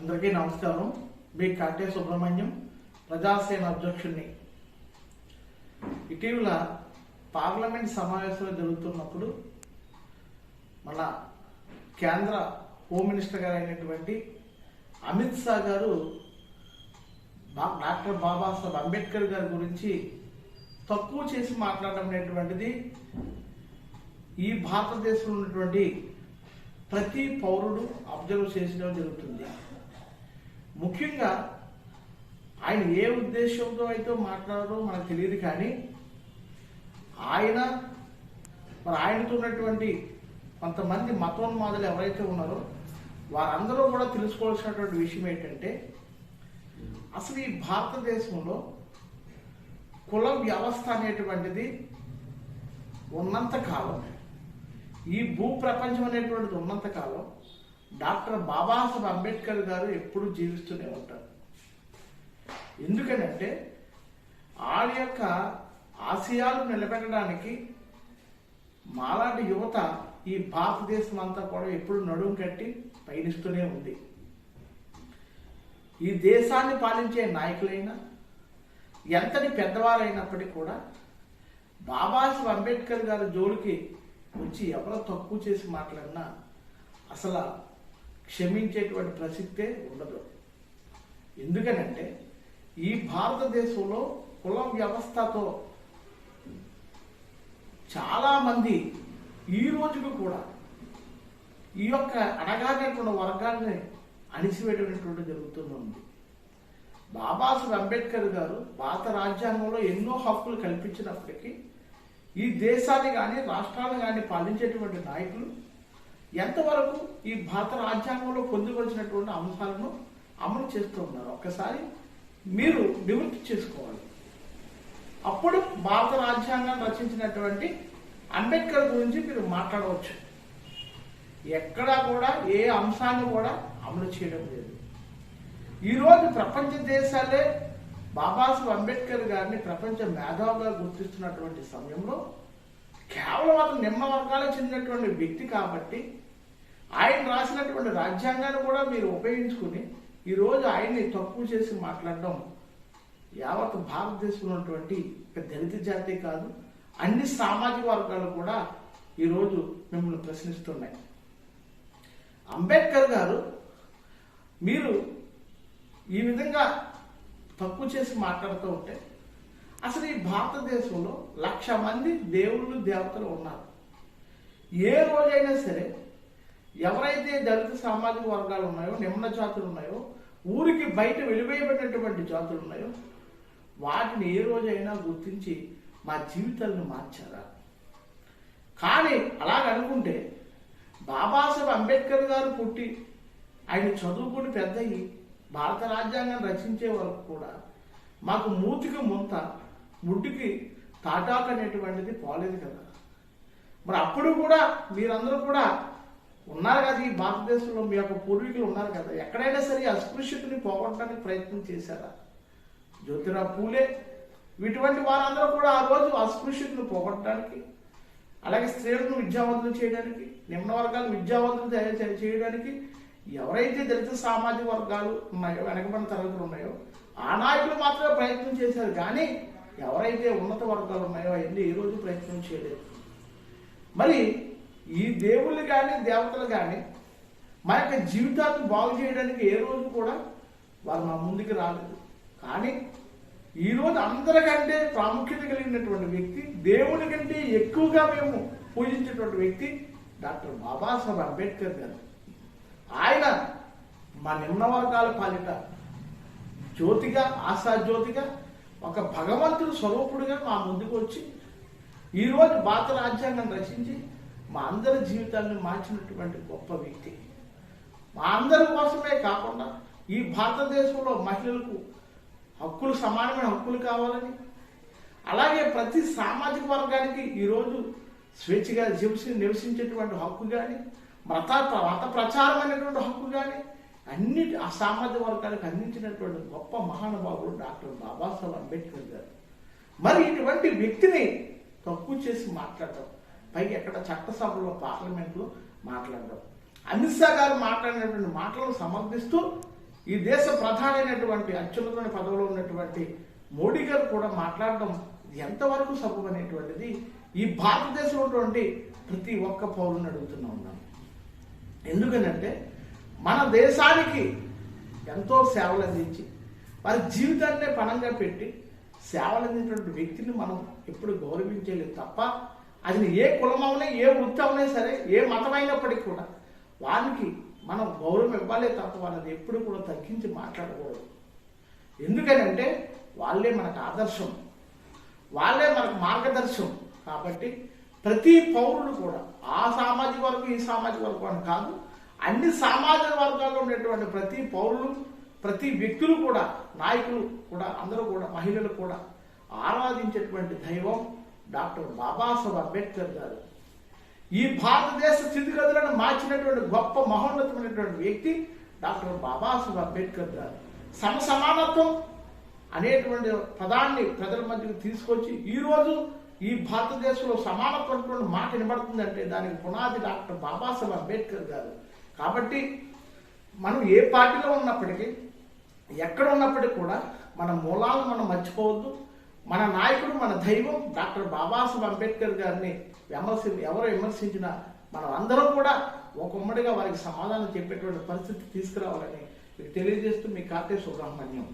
అందరికీ నమస్కారం. మీ కాటే సుబ్రహ్మణ్యం, ప్రజాసేన అధ్యక్షుడిని. ఇటీవల పార్లమెంట్ సమావేశాలు జరుగుతున్నప్పుడు మన కేంద్ర హోమ్ మినిస్టర్ గారు అయినటువంటి అమిత్ షా గారు డాక్టర్ బాబాసాహెబ్ అంబేద్కర్ గారి గురించి తక్కువ చేసి మాట్లాడడం అనేటువంటిది ఈ భారతదేశంలో ఉన్నటువంటి ప్రతి పౌరుడు అబ్జర్వ్ చేసడం జరుగుతుంది. ముఖ్యంగా ఆయన ఏ ఉద్దేశంతో అయితే మాట్లాడారో మనకు తెలియదు, కానీ ఆయనతో ఉన్నటువంటి కొంతమంది మతోన్మాదులు ఎవరైతే ఉన్నారో వారందరూ కూడా తెలుసుకోవాల్సినటువంటి విషయం ఏంటంటే, అసలు ఈ భారతదేశంలో కుల వ్యవస్థ అనేటువంటిది ఉన్నంత కాలం, ఈ భూ ప్రపంచం అనేటువంటిది ఉన్నంత కాలం డాక్టర్ బాబాసాహెబ్ అంబేద్కర్ గారు ఎప్పుడు జీవిస్తూనే ఉంటారు. ఎందుకనంటే వాళ్ళ యొక్క ఆశయాలు నిలబెట్టడానికి మాలాంటి యువత ఈ భారతదేశం అంతా కూడా ఎప్పుడు నడుము కట్టి పయనిస్తూనే ఉంది. ఈ దేశాన్ని పాలించే నాయకులైనా ఎంతటి పెద్దవారైనప్పటికీ కూడా బాబాసాహెబ్ అంబేద్కర్ గారి జోలికి వచ్చి ఎవరో తక్కువ చేసి మాట్లాడినా అసలు క్షమించేటువంటి ప్రసక్తే ఉండదు. ఎందుకనంటే ఈ భారతదేశంలో కుల వ్యవస్థతో చాలామంది ఈ రోజుకు కూడా ఈ యొక్క అణగారినటువంటి వర్గాన్ని అణిసివేయటువంటి జరుగుతుంది. బాబాసాహెబ్ అంబేద్కర్ గారు భారత రాజ్యాంగంలో ఎన్నో హక్కులు కల్పించినప్పటికీ ఈ దేశాన్ని కానీ రాష్ట్రాలను కానీ పాలించేటువంటి నాయకులు ఎంతవరకు ఈ భారత రాజ్యాంగంలో పొందుపరిచినటువంటి అంశాలను అమలు చేస్తూ ఉన్నారు ఒక్కసారి మీరు నివృత్తి చేసుకోవాలి. అప్పుడు భారత రాజ్యాంగాన్ని రచించినటువంటి అంబేద్కర్ గురించి మీరు మాట్లాడవచ్చు. ఎక్కడా కూడా ఏ అంశాన్ని కూడా అమలు చేయడం లేదు. ఈరోజు ప్రపంచ దేశాలే బాబాసాహెబ్ అంబేద్కర్ గారిని ప్రపంచ మేధావుగా గుర్తిస్తున్నటువంటి సమయంలో కేవలం అతను నిమ్న వర్గాలకు చెందినటువంటి వ్యక్తి కాబట్టి ఆయన రాసినటువంటి రాజ్యాంగాన్ని కూడా మీరు ఉపయోగించుకుని ఈరోజు ఆయన్ని తక్కువ చేసి మాట్లాడడం యావత్ భారతదేశంలో ఉన్నటువంటి దళిత జాతి కాదు, అన్ని సామాజిక వర్గాలు కూడా ఈరోజు మిమ్మల్ని ప్రశ్నిస్తున్నాయి. అంబేద్కర్ గారు మీరు ఈ విధంగా తక్కువ చేసి మాట్లాడుతూ ఉంటే అసలు ఈ భారతదేశంలో 1,00,000 మంది దేవుళ్ళు దేవతలు ఉన్నారు. ఏ రోజైనా సరే ఎవరైతే దళిత సామాజిక వర్గాలు ఉన్నాయో, నిమ్న జాతులు ఉన్నాయో, ఊరికి బయట వెలివేయబడినటువంటి జాతులు ఉన్నాయో వాటిని ఏ రోజైనా గుర్తించి మా జీవితాలను మార్చారా? కానీ అలాగనుకుంటే బాబాసాహెబ్ అంబేద్కర్ గారు పుట్టి ఆయన చదువుకుని పెద్దయి భారత రాజ్యాంగాన్ని రచించే వరకు కూడా మాకు మూతికి ముంత ముడ్డుకి తాటాకు అనేటువంటిది పోలేదు కదా. మరి అప్పుడు కూడా మీరందరూ కూడా ఉన్నారు కదా, ఈ భారతదేశంలో మీ యొక్క పూర్వీకులు ఉన్నారు కదా, ఎక్కడైనా సరే అస్పృశ్యతని పోగొట్టడానికి ప్రయత్నం చేశారా? జ్యోతిరావు పూలే ఇటువంటి వారందరూ కూడా ఆ రోజు అస్పృశ్యతను పోగొట్టడానికి, అలాగే స్త్రీలను విద్యావంతులు చేయడానికి, నిమ్న వర్గాలను విద్యావంతులు చేయడానికి ఎవరైతే దళిత సామాజిక వర్గాలు ఉన్నాయో, వెనకబడిన తరగతులు ఉన్నాయో ఆ నాయకులు మాత్రమే ప్రయత్నం చేశారు. కానీ ఎవరైతే ఉన్నత వర్గాలు ఉన్నాయో అవన్నీ ఏ రోజు ప్రయత్నం చేయలేదు. మరి ఈ దేవుళ్ళు కానీ దేవతలు కానీ మా యొక్క జీవితాలను బాగు చేయడానికి ఏ రోజు కూడా వారు మా ముందుకు రాలేదు. కానీ ఈరోజు అందరికంటే ప్రాముఖ్యత కలిగినటువంటి వ్యక్తి, దేవుని కంటే ఎక్కువగా మేము పూజించేటువంటి వ్యక్తి డాక్టర్ బాబాసాహెబ్ అంబేద్కర్ గారు. ఆయన మా నిమ్న వర్గాల పాలిట జ్యోతిగా, ఆశాజ్యోతిగా, ఒక భగవంతుడు స్వరూపుడుగా మా ముందుకు వచ్చి ఈరోజు భారత రాజ్యాంగాన్ని రచించి మా అందరి జీవితాలను మార్చినటువంటి గొప్ప వ్యక్తి. మా అందరి కోసమే కాకుండా ఈ భారతదేశంలో మహిళలకు హక్కులు, సమానమైన హక్కులు కావాలని, అలాగే ప్రతి సామాజిక వర్గానికి ఈరోజు స్వేచ్ఛగా నివసించేటువంటి హక్కు కానీ, మత ప్రచారమైనటువంటి హక్కు కానీ అన్నిటి ఆ సామాజిక వర్గానికి అందించినటువంటి గొప్ప మహానుభావుడు డాక్టర్ బాబాసాహెబ్ అంబేద్కర్ గారు. మరి ఇటువంటి వ్యక్తిని తక్కువ చేసి మాట్లాడటం, పైకి ఎక్కడ చట్టసభలో, పార్లమెంట్లో మాట్లాడడం, అమిత్ షా గారు మాట్లాడినటువంటి మాటలను సమర్థిస్తూ ఈ దేశ ప్రధాని అయినటువంటి అత్యున్నతమైన పదవిలో ఉన్నటువంటి మోడీ గారు కూడా మాట్లాడడం ఎంతవరకు సబబు అనేటువంటిది ఈ భారతదేశంలో ఉన్నటువంటి ప్రతి ఒక్క పౌరుని అడుగుతూనే ఉన్నాను. ఎందుకనంటే మన దేశానికి ఎంతో సేవలు అందించి వారి జీవితాన్నే పణంగా పెట్టి సేవలు అందించినటువంటి వ్యక్తిని మనం ఎప్పుడు గౌరవించలేదు తప్ప, అది ఏ కులమవునే, ఏ వృత్తి అవునే సరే, ఏ మతమైనప్పటికీ కూడా వారికి మనం గౌరవం ఇవ్వాలే తప్ప వాళ్ళని ఎప్పుడు కూడా తగ్గించి మాట్లాడకూడదు. ఎందుకనంటే వాళ్ళే మనకు ఆదర్శం, వాళ్ళే మనకు మార్గదర్శనం. కాబట్టి ప్రతి పౌరుడు కూడా ఆ సామాజిక వర్గం ఈ సామాజిక వర్గం అని కాదు, అన్ని సామాజిక వర్గాల్లో ఉండేటువంటి ప్రతి పౌరులు, ప్రతి వ్యక్తులు కూడా, నాయకులు కూడా, అందరూ కూడా, మహిళలు కూడా ఆరాధించేటువంటి దైవం డాక్టర్ బాబాసాహెబ్ అంబేద్కర్ గారు. ఈ భారతదేశ స్థితిగతులను మార్చినటువంటి గొప్ప మహోన్నతమైనటువంటి వ్యక్తి డాక్టర్ బాబాసాహెబ్ అంబేద్కర్ గారు. సమసమానత్వం అనేటువంటి పదాన్ని ప్రజల మధ్యకు తీసుకొచ్చి ఈరోజు ఈ భారతదేశంలో సమానత్వం మాట వినబడుతుందంటే దానికి పునాది డాక్టర్ బాబాసాహెబ్ అంబేద్కర్ గారు. కాబట్టి మనం ఏ పార్టీలో ఉన్నప్పటికీ, ఎక్కడ ఉన్నప్పటికీ కూడా మన మూలాలను మనం మర్చిపోవద్దు. మన నాయకుడు, మన దైవం డాక్టర్ బాబాసాహెబ్ అంబేద్కర్ గారిని ఎవరు విమర్శించినా మనం అందరం కూడా ఒక ఉమ్మడిగా వారికి సమాధానం చెప్పేటువంటి పరిస్థితి తీసుకురావాలని మీకు తెలియజేస్తూ మీ కార్తీక సుబ్రహ్మణ్యం.